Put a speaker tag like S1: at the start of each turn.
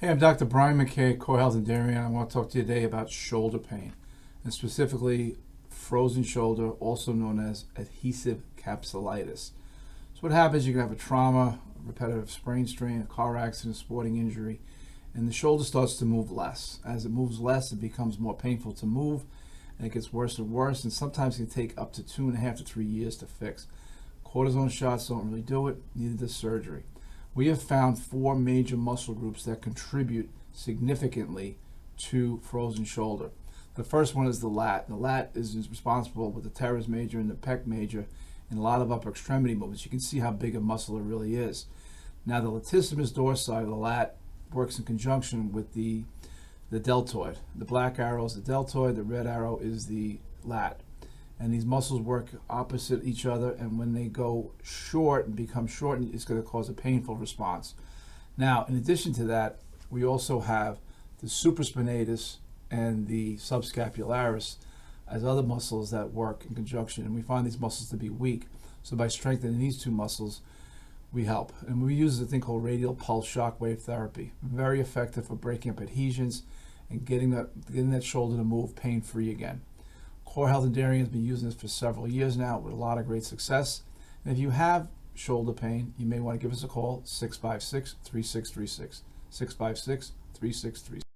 S1: Hey, I'm Dr. Brian McKay, Core Health Darien. I want to talk to you today about shoulder pain, and specifically frozen shoulder, also known as adhesive capsulitis. So what happens, you can have a trauma, a repetitive sprain strain, a car accident, a sporting injury, and the shoulder starts to move less. As it moves less, it becomes more painful to move, and it gets worse and worse, and sometimes it can take up to 2.5 to 3 years to fix. Cortisone shots don't really do it, neither does surgery. We have found 4 major muscle groups that contribute significantly to frozen shoulder. The first one is the lat. The lat is responsible with the teres major and the pec major in a lot of upper extremity movements. You can see how big a muscle it really is. Now, the latissimus dorsi of the lat works in conjunction with the deltoid. The black arrow is the deltoid, the red arrow is the lat. And these muscles work opposite each other, and when they go short and become shortened, it's going to cause a painful response. Now, in addition to that, we also have the supraspinatus and the subscapularis as other muscles that work in conjunction, and we find these muscles to be weak. So by strengthening these 2 muscles, we help. And we use a thing called radial pulse shock wave therapy. Very effective for breaking up adhesions and getting that shoulder to move pain-free again. Core Health Darien has been using this for several years now with a lot of great success. And if you have shoulder pain, you may want to give us a call, 656-3636, 656-3636.